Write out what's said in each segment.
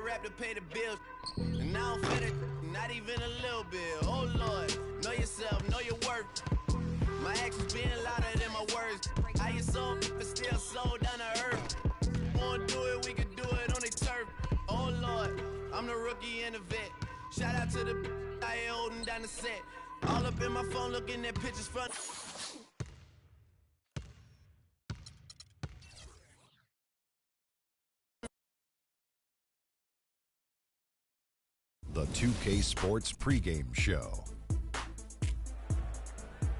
rap to pay the bills. And I don't fit it, not even a little bit. Oh Lord, know yourself, know your worth. My actions being louder than my words. How you sold, but still sold down to earth. Wanna do it, we can do it on the turf. Oh Lord, I'm the rookie and the vet. Shout out to the I ain't holding down the set. All up in my phone looking at pictures from. The 2K Sports pregame show.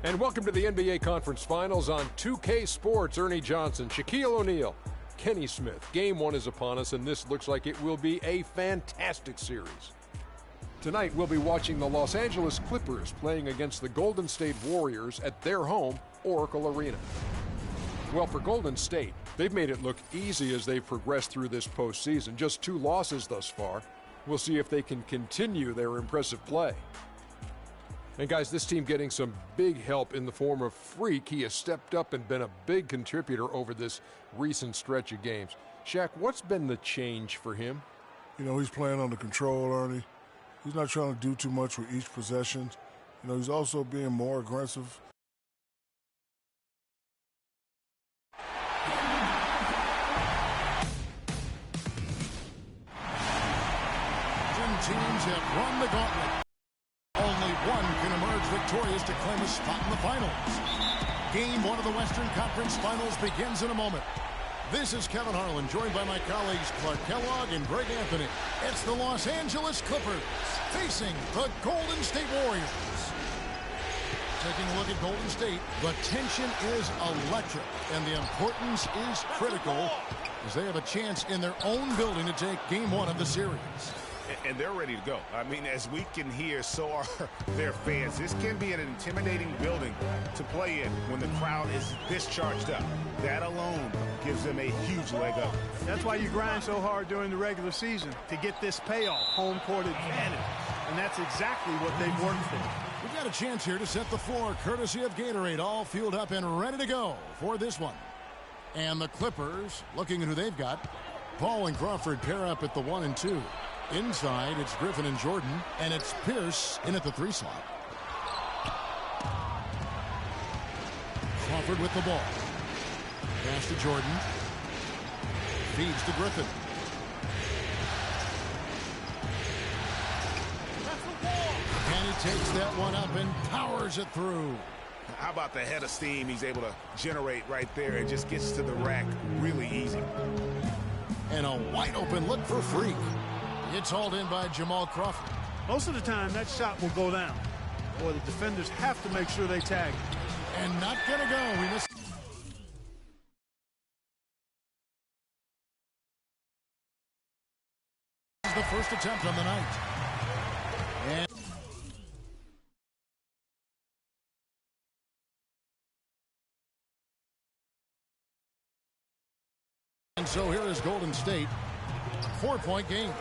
And welcome to the NBA Conference Finals on 2K Sports. Ernie Johnson, Shaquille O'Neal, Kenny Smith. Game one is upon us, and this looks like it will be a fantastic series. Tonight, we'll be watching the Los Angeles Clippers playing against the Golden State Warriors at their home, Oracle Arena. Well, for Golden State, they've made it look easy as they've progressed through this postseason. Just 2 losses thus far. We'll see if they can continue their impressive play. And guys, this team getting some big help in the form of Freak. He has stepped up and been a big contributor over this recent stretch of games. Shaq, what's been the change for him? You know, he's playing under control, Ernie. He's not trying to do too much with each possession. You know, he's also being more aggressive. Teams have run the gauntlet. Only one can emerge victorious to claim a spot in the finals. Game one of the Western Conference Finals begins in a moment. This is Kevin Harlan, joined by my colleagues Clark Kellogg and Greg Anthony. It's the Los Angeles Clippers facing the Golden State Warriors. Taking a look at Golden State, the tension is electric, and the importance is critical as they have a chance in their own building to take game one of the series. And they're ready to go. I mean, as we can hear, so are their fans. This can be an intimidating building to play in when the crowd is this charged up. That alone gives them a huge leg up. That's why you grind so hard during the regular season, to get this payoff, home court advantage. And that's exactly what they've worked for. We've got a chance here to set the floor, courtesy of Gatorade, all fueled up and ready to go for this one. And the Clippers, looking at who they've got. Paul and Crawford pair up at the 1 and 2. Inside, it's Griffin and Jordan, and it's Pierce in at the 3 slot. Crawford with the ball. Pass to Jordan. Feeds to Griffin. And he takes that one up and powers it through. How about the head of steam he's able to generate right there and just gets to the rack really easy. And a wide open look for Freak. It's hauled in by Jamal Crawford. Most of the time, that shot will go down. Boy, the defenders have to make sure they tag it. And not going to go. We missed. This is the first attempt on the night. And so here is Golden State. 4-point game.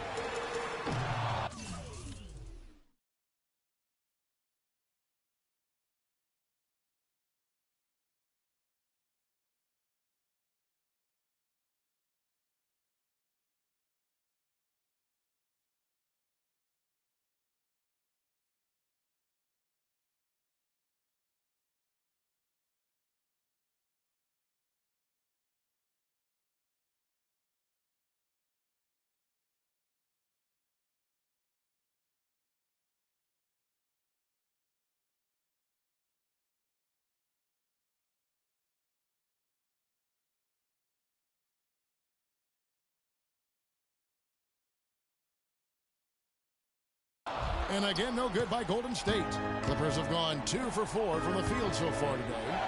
And again, no good by Golden State. Clippers have gone 2 for 4 from the field so far today.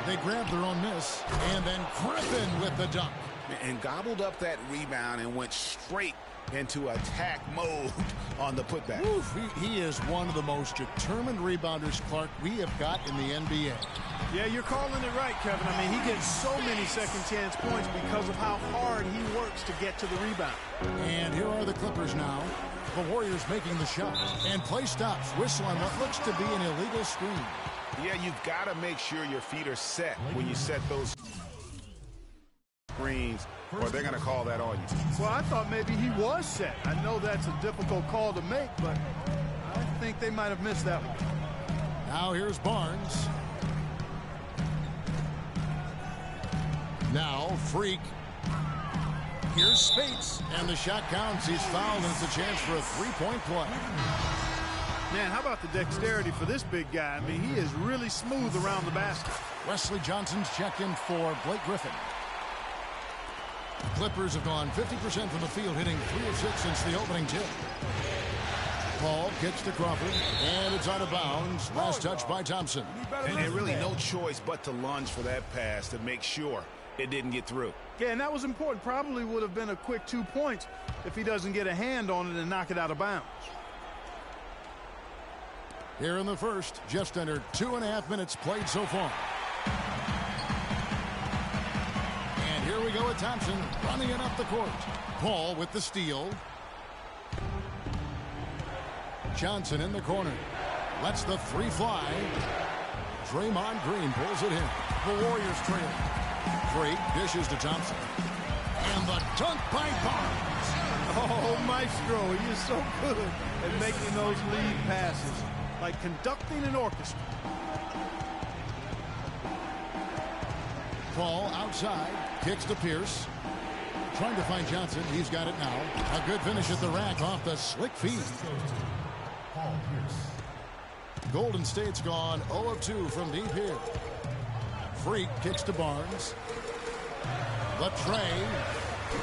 They grabbed their own miss, and then Griffin with the dunk. And gobbled up that rebound and went straight into attack mode on the putback. Oof, he is one of the most determined rebounders, Clark, we have got in the NBA. Yeah, you're calling it right, Kevin. I mean, he gets so many second chance points because of how hard he works to get to the rebound. And here are the Clippers now. The Warriors making the shot. And play stops. Whistle on what looks to be an illegal screen. Yeah, you've got to make sure your feet are set when you set those. screens, or they're going to call that on you. Well, I thought maybe he was set. I know that's a difficult call to make, but I think they might have missed that one. Now here's Barnes. Now Freak. Here's Spates, and the shot counts. He's fouled, and it's a chance for a three-point play. Man, how about the dexterity for this big guy? I mean, he is really smooth around the basket. Wesley Johnson's checked in for Blake Griffin. The Clippers have gone 50% from the field, hitting 3 of 6 since the opening tip. Paul kicks to Crawford, and it's out of bounds. Last touch by Thompson. And really no choice but to lunge for that pass to make sure it didn't get through. Yeah, and that was important. Probably would have been a quick 2 points if he doesn't get a hand on it and knock it out of bounds. Here in the first, just under 2.5 minutes played so far. And here we go with Thompson running it up the court. Paul with the steal. Johnson in the corner. Lets the three fly. Draymond Green pulls it in. The Warriors trail. Freak dishes to Thompson. And the dunk by Barnes. Oh, Maestro, he is so good at making those lead passes. Like conducting an orchestra. Paul outside. Kicks to Pierce. Trying to find Johnson. He's got it now. A good finish at the rack off the slick feed. Golden State's gone 0 of 2 from deep here. Freak kicks to Barnes. The tray.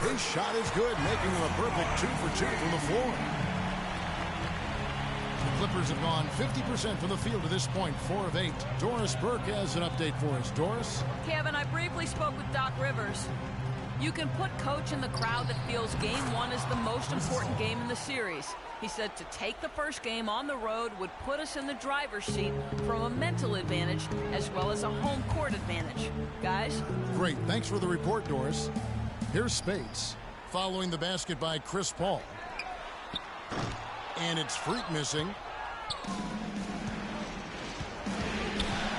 His shot is good, making him a perfect 2 for 2 from the floor. The Clippers have gone 50% from the field to this point, 4 of 8. Doris Burke has an update for us. Doris? Kevin, I briefly spoke with Doc Rivers. You can put coach in the crowd that feels game 1 is the most important game in the series. He said to take the first game on the road would put us in the driver's seat from a mental advantage as well as a home court advantage. Guys? Great. Thanks for the report, Doris. Here's Spates following the basket by Chris Paul. And it's Freak missing.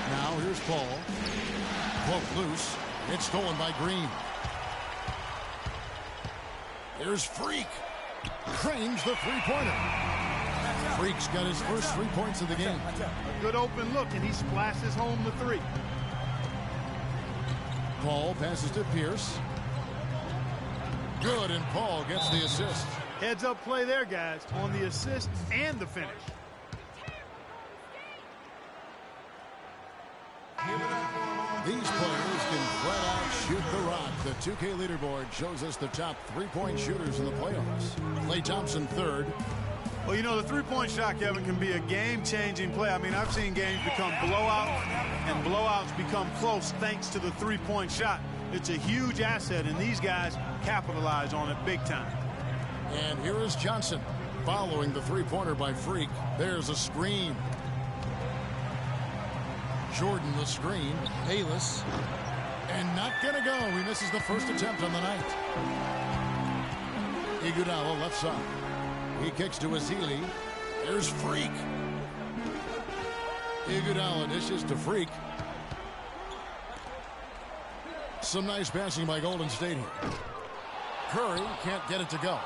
Now here's Paul. Poke loose. It's stolen by Green. Here's Freak. Cranes the three-pointer. Freak's got his first 3 points of the game. A good open look, and he splashes home the 3. Paul passes to Pierce. Good, and Paul gets the assist. Heads-up play there, guys, on the assist and the finish. These players can flat out shoot the rock. The 2K leaderboard shows us the top 3-point shooters in the playoffs. Klay Thompson third. Well, you know, the three-point shot, Kevin, can be a game-changing play. I mean, I've seen games become blowouts, and blowouts become close thanks to the three-point shot. It's a huge asset, and these guys capitalize on it big time. And here is Johnson following the three-pointer by Freak. There's a screen. Jordan the screen. Bayless. And not gonna go. He misses the first attempt on the night. Iguodala left side. He kicks to Azili. There's Freak. Iguodala dishes to Freak. Some nice passing by Golden State here. Curry can't get it to go.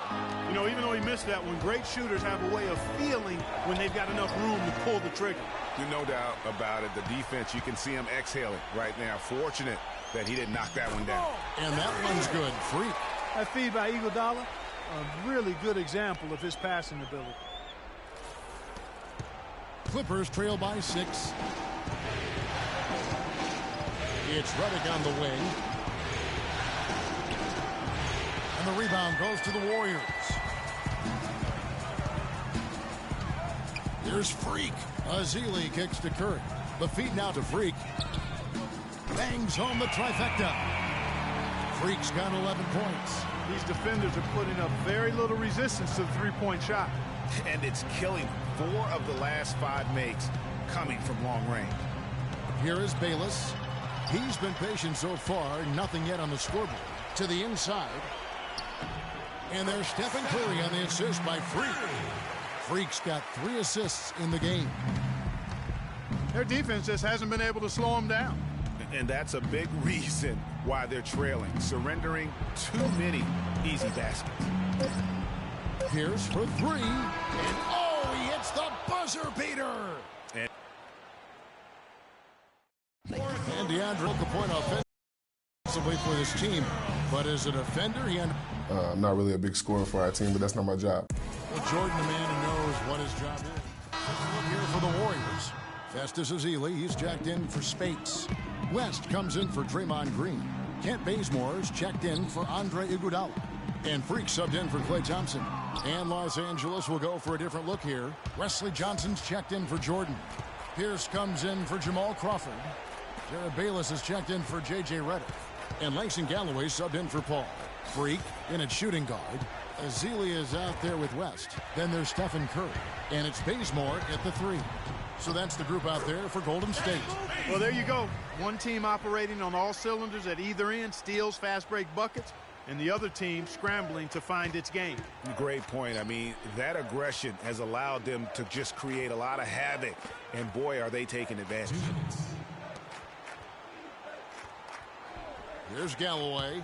You know, even though he missed that one, great shooters have a way of feeling when they've got enough room to pull the trigger. There's no doubt about it. The defense, you can see him exhaling right now. Fortunate that he didn't knock that one down. And that one's good. Freak. That feed by Iguodala, a really good example of his passing ability. Clippers trail by 6. It's Redick on the wing. And the rebound goes to the Warriors. Here's Freak. Azili kicks to Curry. The feed now to Freak. Bangs home the trifecta. Freak's got 11 points. These defenders are putting up very little resistance to the three-point shot. And it's killing 4 of the last 5 makes coming from long range. Here is Bayless. He's been patient so far. Nothing yet on the scoreboard. To the inside. And there's Stephen Curry on the assist by Freak. Freak's got 3 assists in the game. Their defense just hasn't been able to slow them down. And that's a big reason why they're trailing, surrendering too many easy baskets. Pierce for three. And oh, he hits the buzzer beater. And DeAndre took a point offensively for this team. But as a defender, I'm not really a big scorer for our team, but that's not my job. Well, Jordan, the man who knows what his job is. Look here for the Warriors. Festus Ezeli, he's checked in for Spates. West comes in for Draymond Green. Kent Bazemore's checked in for Andre Iguodala. And Freak subbed in for Klay Thompson. And Los Angeles will go for a different look here. Wesley Johnson's checked in for Jordan. Pierce comes in for Jamal Crawford. Jared Bayless is checked in for J.J. Redick. And Langston Galloway subbed in for Paul. Freak in at shooting guard. Ezeli is out there with West. Then there's Stephen Curry. And it's Bazemore at the three. So that's the group out there for Golden State. Well, there you go. One team operating on all cylinders at either end, steals, fast break buckets, and the other team scrambling to find its game. Great point. I mean, that aggression has allowed them to just create a lot of havoc. And boy, are they taking advantage. Here's Galloway.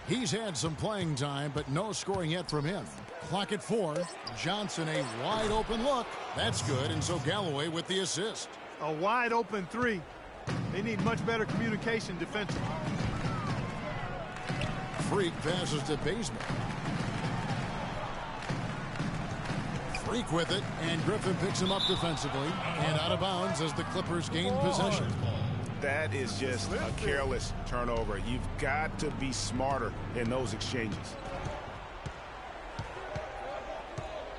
He's had some playing time, but no scoring yet from him. Clock at 4. Johnson, a wide open look. That's good, and so Galloway with the assist. A wide open three. They need much better communication defensively. Freak passes to Bazemore. Freak with it, and Griffin picks him up defensively. And out of bounds as the Clippers gain possession. That is just a careless turnover. You've got to be smarter in those exchanges.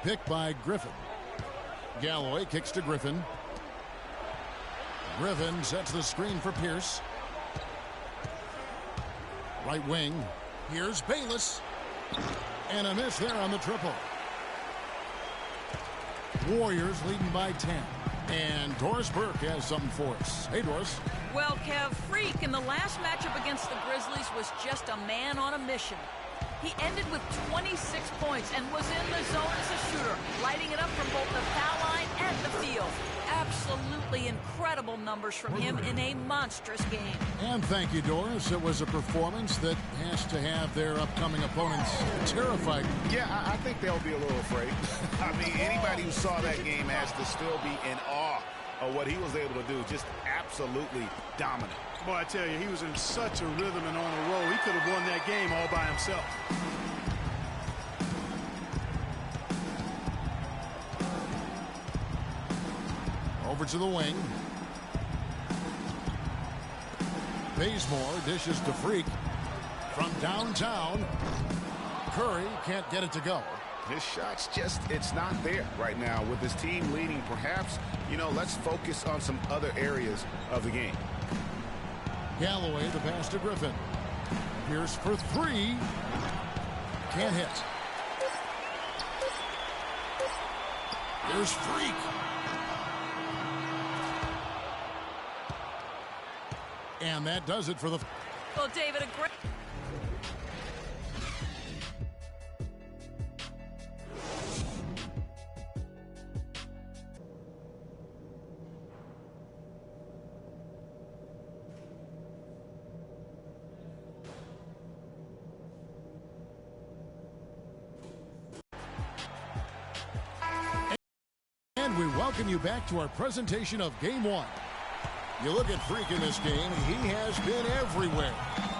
Picked by Griffin. Galloway kicks to Griffin. Griffin sets the screen for Pierce. Right wing. Here's Bayless. And a miss there on the triple. Warriors leading by 10. And Doris Burke has something for us. Hey, Doris. Well, Kev, Freak in the last matchup against the Grizzlies was just a man on a mission. He ended with 26 points and was in the zone as a shooter, lighting it up from both the foul line and the field. Absolutely incredible numbers from him in a monstrous game. And thank you, Doris. It was a performance that has to have their upcoming opponents terrified. Yeah, I think they'll be a little afraid. I mean, anybody who saw that game has to still be in awe of what he was able to do. Just absolutely dominant. Boy, I tell you, he was in such a rhythm and on a roll. He could have won that game all by himself. Over to the wing. Bazemore dishes to Freak. From downtown, Curry can't get it to go. His shot's just, it's not there right now. With his team leading, perhaps, you know, let's focus on some other areas of the game. Galloway, the pass to Griffin. Pierce for three. Can't hit. There's Freak. And that does it for the... Well, David, a great... And we welcome you back to our presentation of Game 1. You look at Freak in this game, he has been everywhere.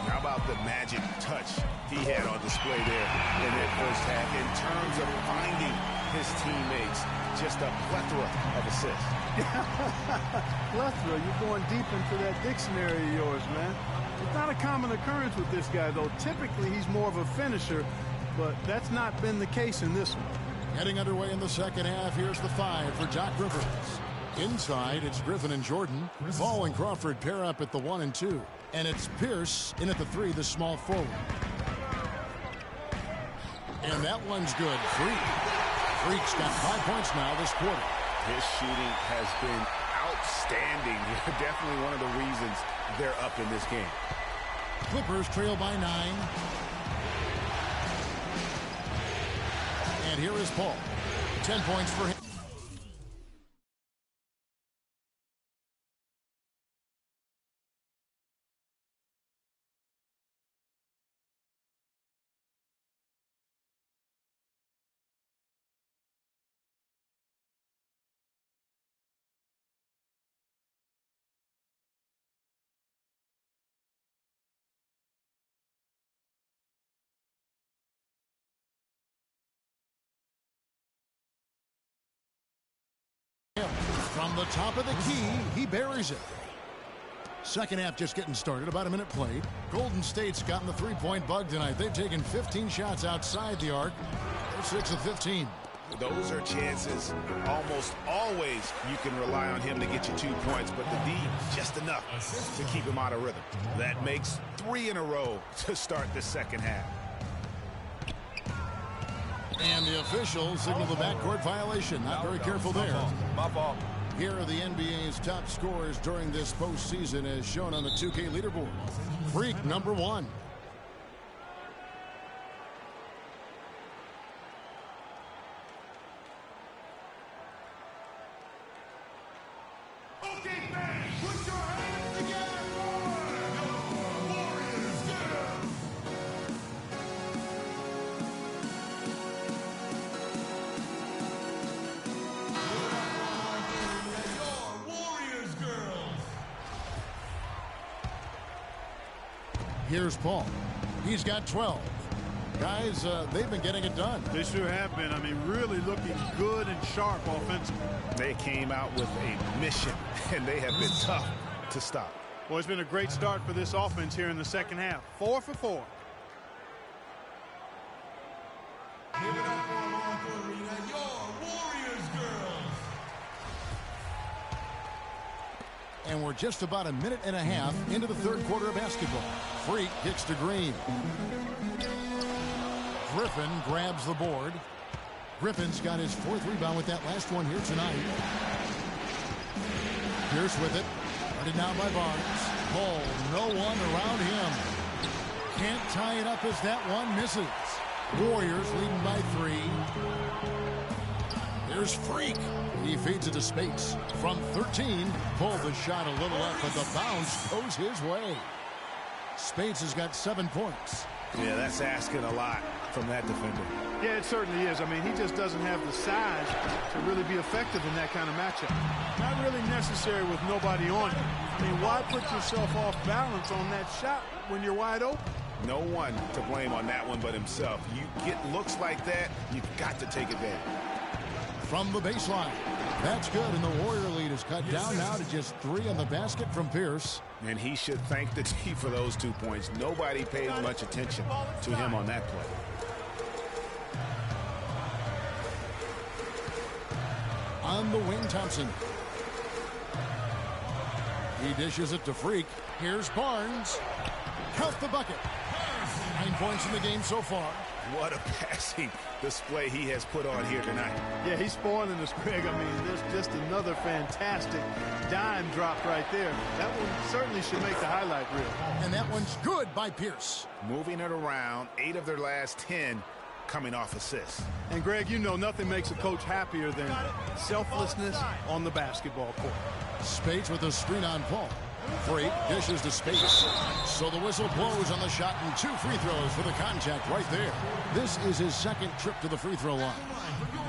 How about the magic touch he had on display there in that first half in terms of finding his teammates? Just a plethora of assists. Plethora, you're going deep into that dictionary of yours, man. It's not a common occurrence with this guy, though. Typically, he's more of a finisher, but that's not been the case in this one. Getting underway in the second half, here's the 5 for Doc Rivers. Inside, it's Griffin and Jordan. Ball and Crawford pair up at the 1 and 2. And it's Pierce in at the 3, the small forward. And that one's good. Freak's got 5 points now this quarter. His shooting has been outstanding. Definitely one of the reasons they're up in this game. Clippers trail by 9. And here is Paul. 10 points for him. From the top of the key, he buries it. Second half just getting started, about a minute played. Golden State's gotten the three-point bug tonight. They've taken 15 shots outside the arc. They're 6 of 15. Those are chances. Almost always you can rely on him to get you 2 points, but the D, just enough to keep him out of rhythm. That makes 3 in a row to start the second half. And the officials signal the backcourt violation. Not very careful there. My fault. Here are the NBA's top scorers during this postseason as shown on the 2K leaderboard. Freak number 1. Here's Paul. He's got 12. Guys, they've been getting it done. They sure have been. I mean, really looking good and sharp offensively. They came out with a mission, and they have been tough to stop. Well, it's been a great start for this offense here in the second half. 4 for 4. Give it up for Alonzo Arena, your Warriors girls. And we're just about a minute and a half into the third quarter of basketball. Freak kicks to Green. Griffin grabs the board. Griffin's got his 4th rebound with that last one here tonight. Pierce with it. Guarded now by Barnes. Ball, no one around him. Can't tie it up as that one misses. Warriors leading by 3. Here's Freak. He feeds it to Spates. From 13, pulled the shot a little up, but the bounce goes his way. Spates has got 7 points. Yeah, that's asking a lot from that defender. Yeah, it certainly is. I mean, he just doesn't have the size to really be effective in that kind of matchup. Not really necessary with nobody on him. I mean, why put yourself off balance on that shot when you're wide open? No one to blame on that one but himself. You get looks like that, you've got to take advantage. From the baseline. That's good, and the Warrior lead is cut down now to just 3 on the basket from Pierce. And he should thank the D for those 2 points. Nobody paid much attention to him on that play. On the wing, Thompson. He dishes it to Freak. Here's Barnes. Count the bucket. 9 points in the game so far. What a passing display he has put on here tonight. Yeah, he's spoiling us, Greg. I mean, there's just another fantastic dime drop right there. That one certainly should make the highlight reel. And that one's good by Pierce. Moving it around, 8 of their last 10 coming off assists. And, Greg, you know nothing makes a coach happier than selflessness on the basketball court. Spates with a screen on Paul. Freak dishes to Spates. So the whistle blows on the shot and 2 free throws for the contact right there. This is his 2nd trip to the free throw line.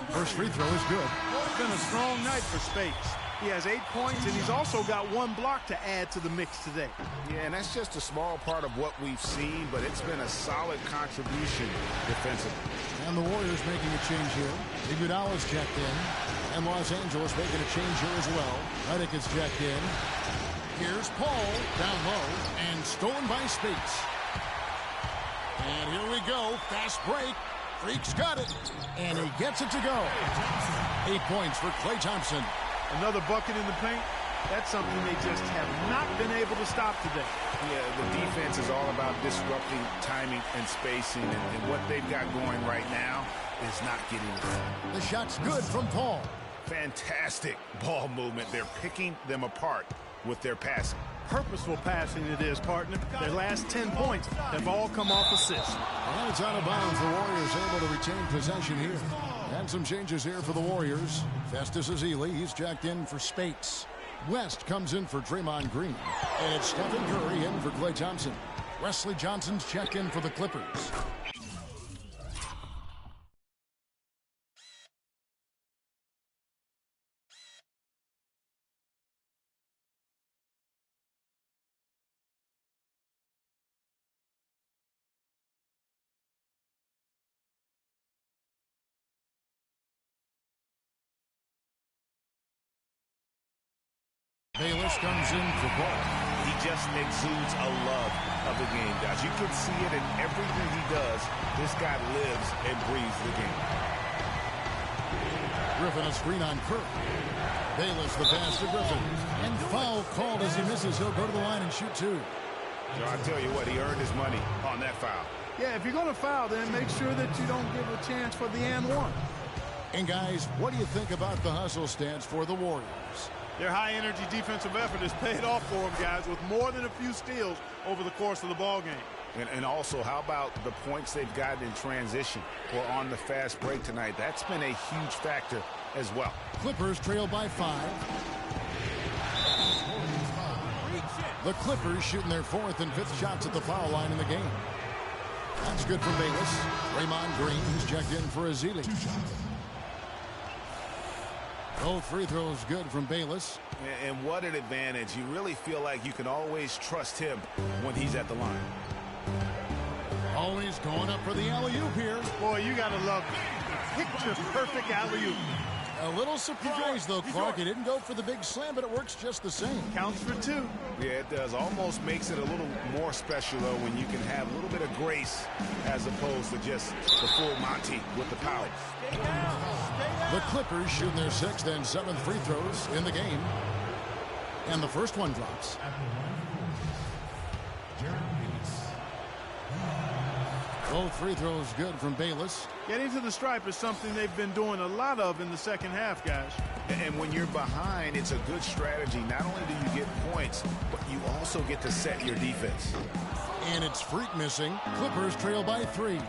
First free throw is good. It's been a strong night for Spates. He has 8 points, and he's also got 1 block to add to the mix today. Yeah, and that's just a small part of what we've seen, but it's been a solid contribution defensively. And the Warriors making a change here. Iguodala's checked in. And Los Angeles making a change here as well. Redick is checked in. Here's Paul down low and stolen by Spates. And here we go. Fast break. Freak's got it. And he gets it to go. 8 points for Klay Thompson. Another bucket in the paint. That's something they just have not been able to stop today. Yeah, the defense is all about disrupting timing and spacing, and what they've got going right now is not getting it done. The shot's good from Paul. Fantastic ball movement. They're picking them apart with their passing. Purposeful passing it is, partner. Their last 10 points have all come off assists. And it's out of bounds. The Warriors able to retain possession here. And some changes here for the Warriors. Festus Ezeli, he's jacked in for Spates. West comes in for Draymond Green. And it's Stephen Curry in for Klay Thompson. Wesley Johnson's checked in for the Clippers. Bayless comes in for ball. He just exudes a love of the game, guys. You can see it in everything he does. This guy lives and breathes the game. Griffin a screen on Kirk. Bayless the pass to Griffin. And foul called as he misses. He'll go to the line and shoot two. So I tell you what, he earned his money on that foul. Yeah, if you're going to foul, then make sure that you don't give a chance for the and one. And guys, what do you think about the hustle stance for the Warriors? Their high-energy defensive effort has paid off for them, guys, with more than a few steals over the course of the ball game. And also, how about the points they've gotten in transition or on the fast break tonight? That's been a huge factor as well. Clippers trail by 5. The Clippers shooting their 4th and 5th shots at the foul line in the game. That's good for Bayless. Draymond Green has checked in for Ezeli. Both free throws good from Bayless. And what an advantage. You really feel like you can always trust him when he's at the line. Always going up for the alley-oop here. Boy, you got to love it. Picture-perfect alley-oop. A little surprise, though, Clark. He didn't go for the big slam, but it works just the same. Counts for 2. Yeah, it does. Almost makes it a little more special, though, when you can have a little bit of grace as opposed to just the full Monty with the power. The Clippers shooting their 6th and 7th free throws in the game. And the first one drops. Both free throws good from Bayless. Getting to the stripe is something they've been doing a lot of in the second half, guys. And when you're behind, it's a good strategy. Not only do you get points, but you also get to set your defense. And it's Freak missing. Clippers trail by 3.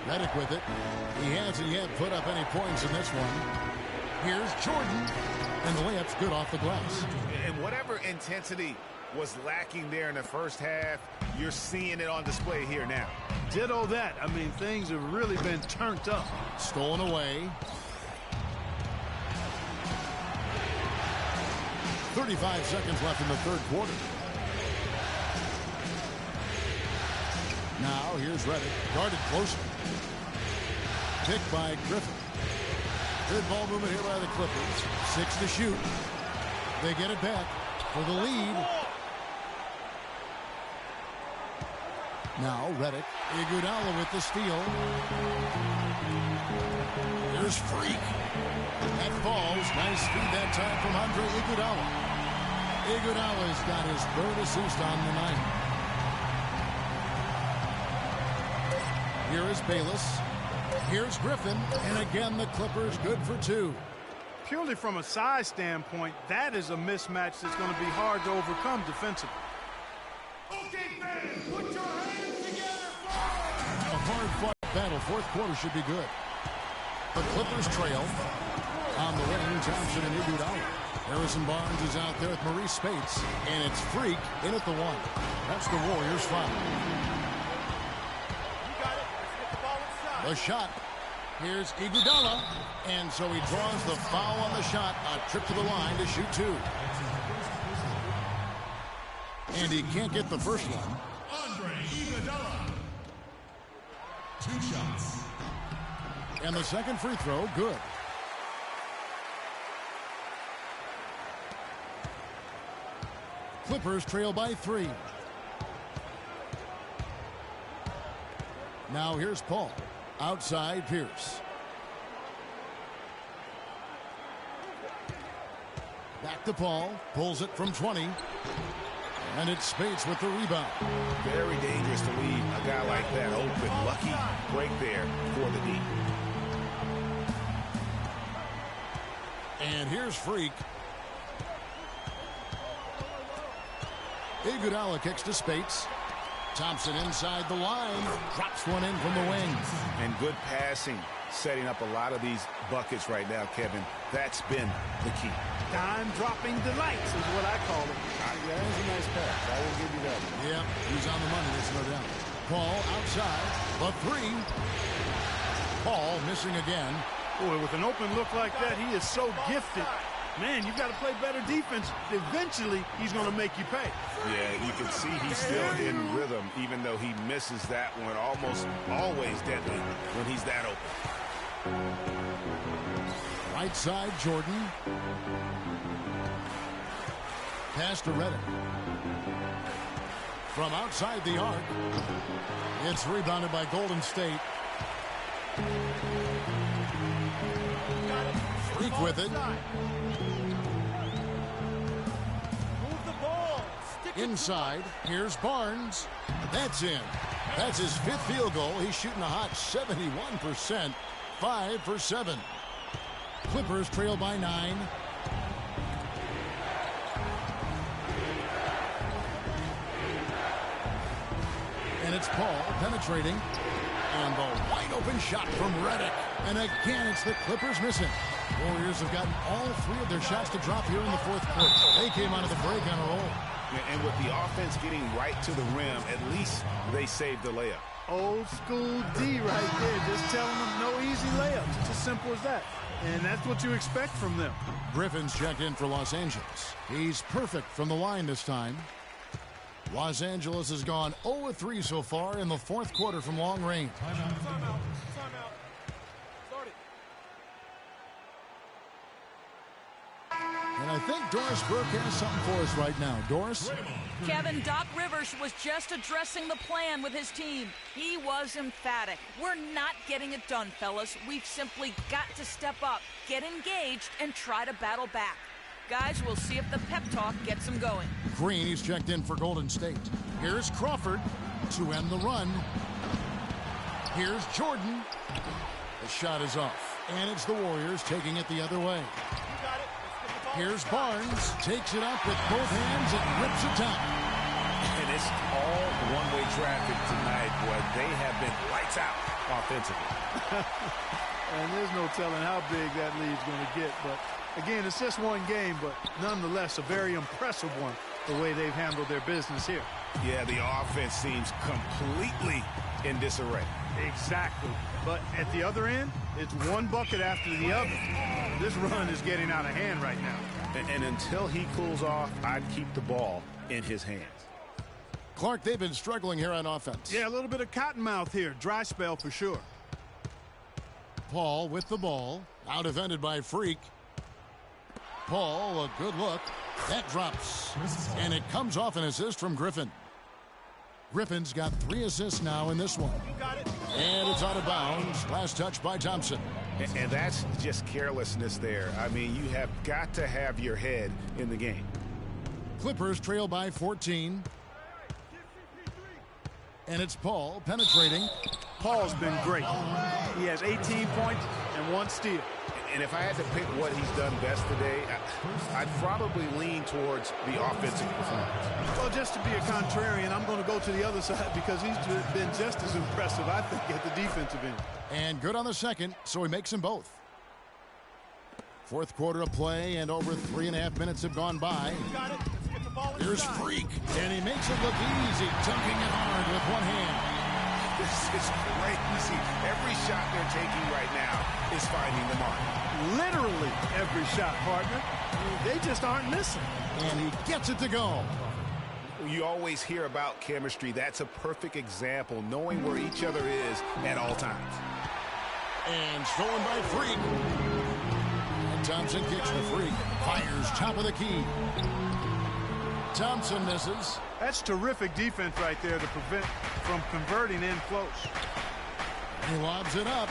Redick with it. He hasn't yet put up any points in this one. Here's Jordan. And the layup's good off the glass. And whatever intensity was lacking there in the first half, you're seeing it on display here now. Ditto that. I mean, things have really been turned up. Stolen away. 35 seconds left in the third quarter. Now here's Redick, guarded closely. Picked by Griffin. Good ball movement here by the Clippers. 6 to shoot. They get it back for the lead. Now Redick. Iguodala with the steal. Here's Freak. That falls. Nice feed that time from Andre Iguodala. Iguodala's got his 3rd assist on the night. Here is Bayless. Here's Griffin. And again, the Clippers good for 2. Purely from a size standpoint, that is a mismatch that's going to be hard to overcome defensively. Okay, fans, put your hands together for... A hard-fought battle. Fourth quarter should be good. The Clippers trail. On the wing, Thompson and Iguodala. Harrison Barnes is out there with Maurice Spates. And it's Freak in at the 1. That's the Warriors' foul. The shot. Here's Iguodala. And so he draws the foul on the shot. A trip to the line to shoot 2. And he can't get the first one. Andre Iguodala. 2 shots. And the second free throw, good. Clippers trail by 3. Now here's Paul. Outside Pierce. Back to Paul. Pulls it from 20. And it's Spates with the rebound. Very dangerous to leave a guy like that open. Lucky break there for the D. And here's Freak. Iguodala kicks to Spates. Thompson inside the line. Drops one in from the wing. And good passing, setting up a lot of these buckets right now, Kevin. That's been the key. Dime-dropping delights is what I call it. Yeah, that's a nice pass. I will give you that. Yeah, he's on the money, there's no doubt. Paul outside. The 3. Paul missing again. Boy, with an open look like that, he is so gifted. Man, you've got to play better defense. Eventually, he's going to make you pay. Yeah, you can see he's still in rhythm, even though he misses that one. Almost always deadly when he's that open. Right side, Jordan. Pass to Redick. From outside the arc. It's rebounded by Golden State. Freak with it. Inside, here's Barnes. That's in. That's his 5th field goal. He's shooting a hot 71%. 5 for 7. Clippers trail by 9. And it's Paul penetrating. And the wide open shot from Redick. And again, it's the Clippers missing. Warriors have gotten all 3 of their shots to drop here in the 4th quarter. They came out of the break on a roll. And with the offense getting right to the rim, at least they saved the layup. Old school D right there, just telling them no easy layups. It's as simple as that. And that's what you expect from them. Griffin's checked in for Los Angeles. He's perfect from the line this time. Los Angeles has gone 0-3 so far in the 4th quarter from long range. Timeout. And I think Doris Burke has something for us right now. Doris? Kevin, Doc Rivers was just addressing the plan with his team. He was emphatic. We're not getting it done, fellas. We've simply got to step up, get engaged, and try to battle back. Guys, we'll see if the pep talk gets them going. Green, he's checked in for Golden State. Here's Crawford to end the run. Here's Jordan. The shot is off. And it's the Warriors taking it the other way. Here's Barnes, takes it up with both hands and rips it down. And it's all one-way traffic tonight, boy. They have been lights out offensively. And there's no telling how big that lead's going to get. But, again, it's just one game, but nonetheless a very impressive one, the way they've handled their business here. Yeah, the offense seems completely in disarray. Exactly. But at the other end, it's one bucket after the other. This run is getting out of hand right now. And until he cools off, I'd keep the ball in his hands. Clark, they've been struggling here on offense. Yeah, a little bit of cottonmouth here. Dry spell for sure. Paul with the ball. Out defended by Freak. Paul, a good look. That drops. And it comes off an assist from Griffin. Griffin's got 3 assists now in this one. And it's out of bounds. Last touch by Thompson. And that's just carelessness there. I mean, you have got to have your head in the game. Clippers trail by 14. And it's Paul penetrating. Paul's been great. He has 18 points and 1 steal. And if I had to pick what he's done best today, I'd probably lean towards the offensive performance. Well, just to be a contrarian, I'm going to go to the other side because he's been just as impressive, I think, at the defensive end. And good on the second, so he makes them both. 4th quarter of play, and over 3.5 minutes have gone by. Here's Freak, and he makes it look easy, dunking it hard with one hand. This is crazy. Every shot they're taking right now is finding the mark. Literally every shot, partner. They just aren't missing. And he gets it to go. You always hear about chemistry. That's a perfect example, knowing where each other is at all times. And stolen by Freak. And Thompson kicks to Freak. Fires top of the key. Thompson misses. That's terrific defense right there to prevent from converting in close. He lobs it up.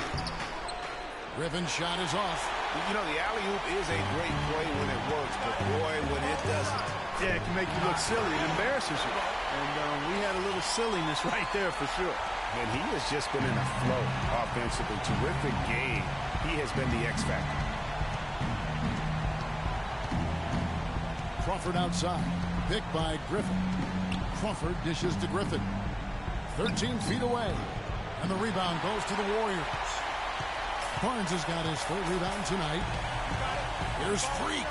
Griffin's shot is off. You know, the alley-oop is a great play when it works, but boy, when it doesn't. Yeah, it can make you look silly. It embarrasses you. And we had a little silliness right there for sure. And he has just been in a flow offensively. Terrific game. He has been the X factor. Crawford outside. Picked by Griffin. Crawford dishes to Griffin. 13 feet away. And the rebound goes to the Warriors. Barnes has got his 3rd rebound tonight. Here's Freak.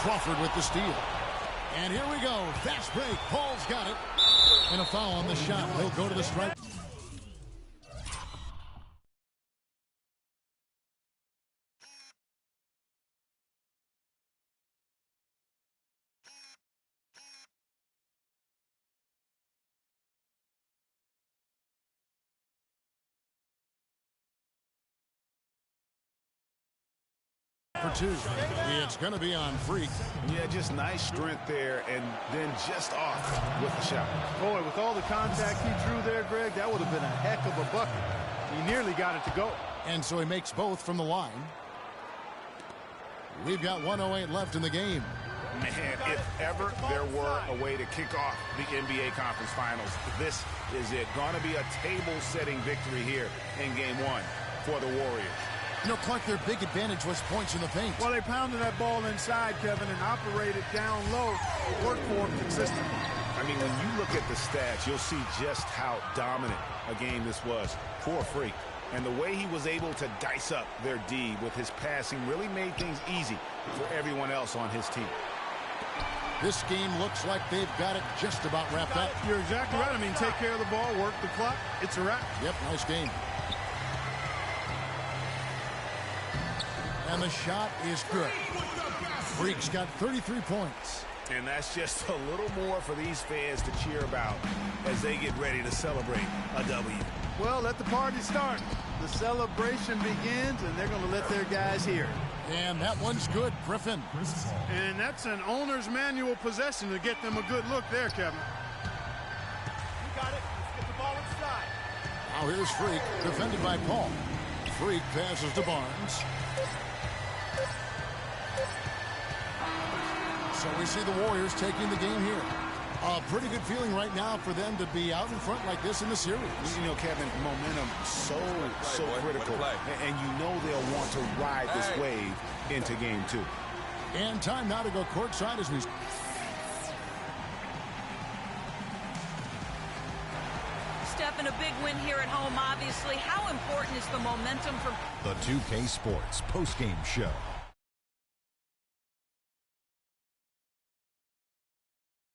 Crawford with the steal. And here we go. Fast break. Paul's got it. And a foul on the shot. He'll go to the strike. For 2. It's going to be on Freak. Yeah, just nice strength there, and then just off with the shot. Boy, with all the contact he drew there, Greg, that would have been a heck of a bucket. He nearly got it to go. And so he makes both from the line. We've got 1:08 left in the game. Man, if ever there were a way to kick off the NBA Conference Finals, this is it. Going to be a table-setting victory here in Game 1 for the Warriors. You know, Clark, their big advantage was points in the paint. Well, they pounded that ball inside, Kevin, and operated down low. Worked for him consistently. I mean, when you look at the stats, you'll see just how dominant a game this was for Freak. And the way he was able to dice up their D with his passing really made things easy for everyone else on his team. This game looks like they've got it just about wrapped up. You're exactly right. I mean, take care of the ball, work the clock. It's a wrap. Yep, nice game. And the shot is good. Freak's got 33 points. And that's just a little more for these fans to cheer about as they get ready to celebrate a W. Well, let the party start. The celebration begins, and they're going to let their guys hear it. And that one's good, Griffin. And that's an owner's manual possession to get them a good look there, Kevin. You got it. Let's get the ball inside. Now here's Freak, defended by Paul. Freak passes to Barnes. So we see the Warriors taking the game here. A pretty good feeling right now for them to be out in front like this in the series. You know, Kevin, momentum so critical. And you know they'll want to ride this wave into Game 2. And time now to go courtside as we... Stephen, a big win here at home, obviously. How important is the momentum for... The 2K Sports postgame show.